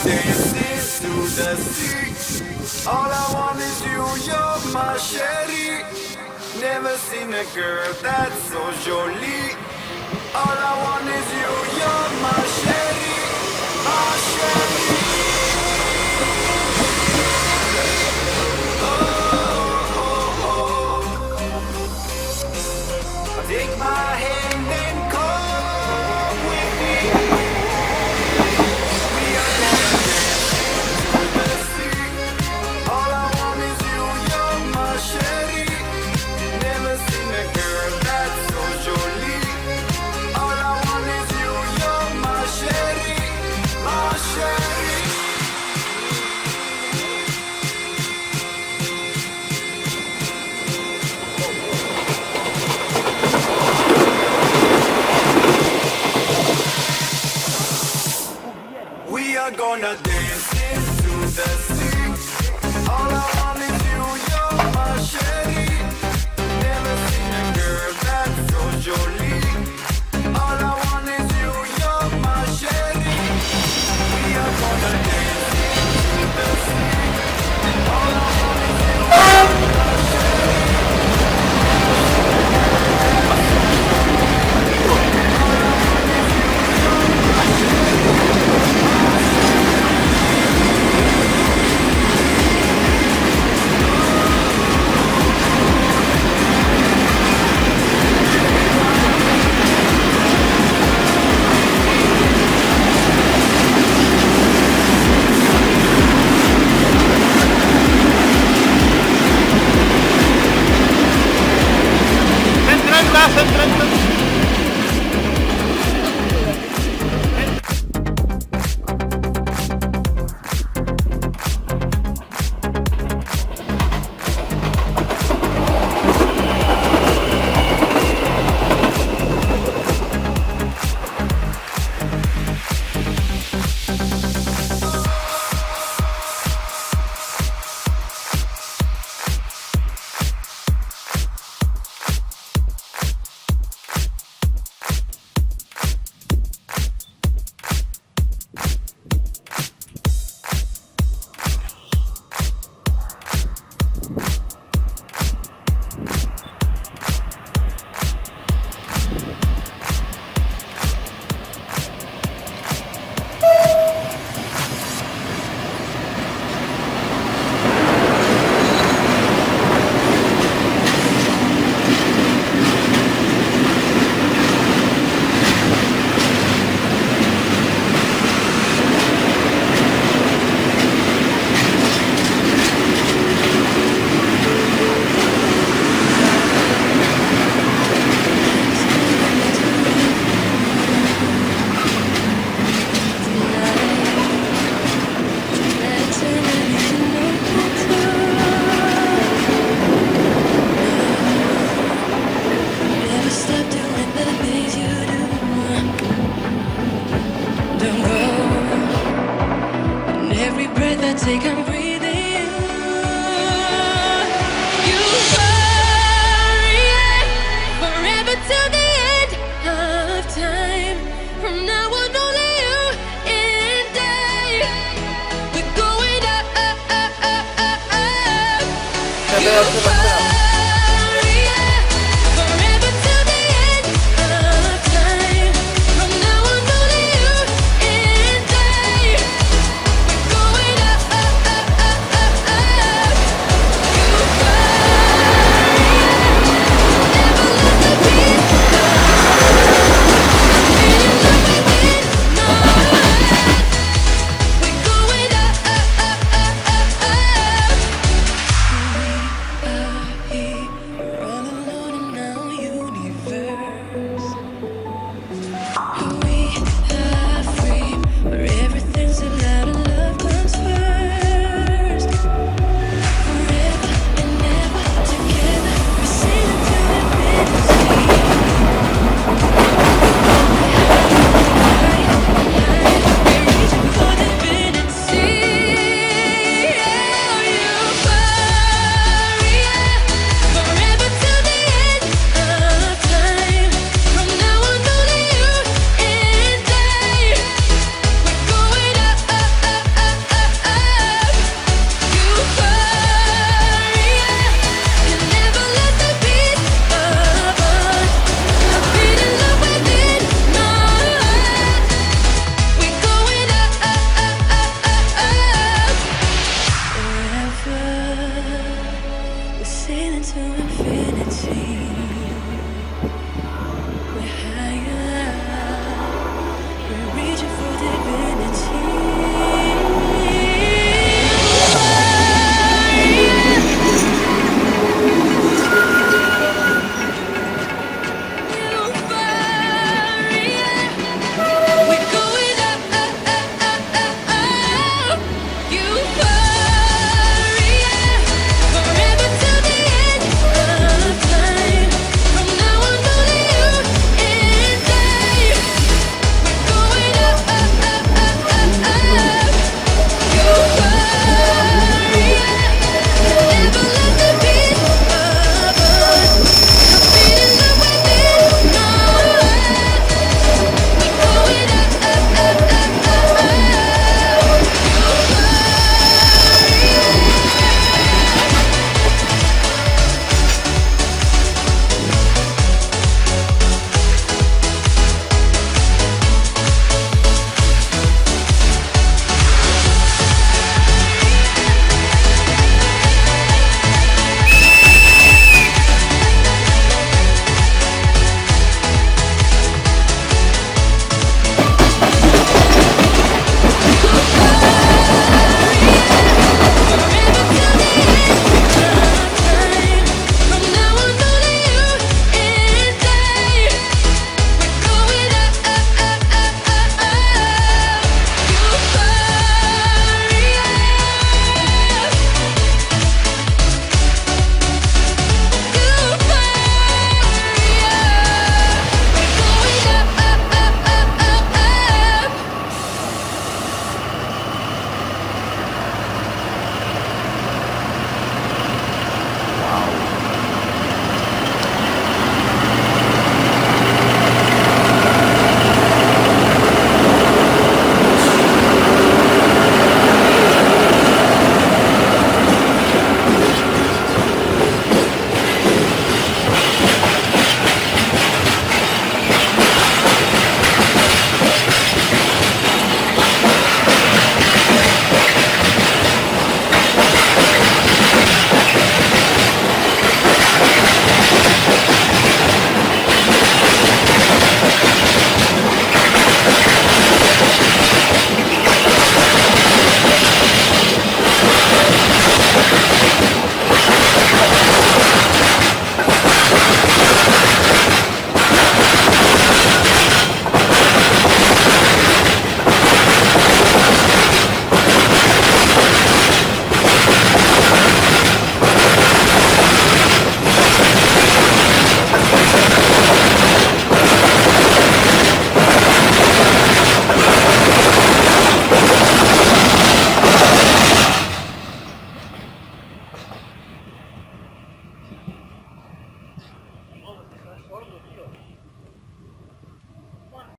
dancing to the sea. All I want is you, you're my sherry. Never seen a girl that's so jolie. All I want is you, you're my sherry, my sherry. Oh, oh, oh. Take my hand and come with me. We are gonna dance to the sea. All I want is you, you're my sherry. Never seen a girl that's so jolie. All I want is you, you're my sherry, my sherry. We are gonna dance into the sea. All I want is you, you're my sherry. Never seen a girl that's so jolie. All I want is you, you're my sherry. We are gonna dance into the sea. All I want is you, you're my sherry. Gracias.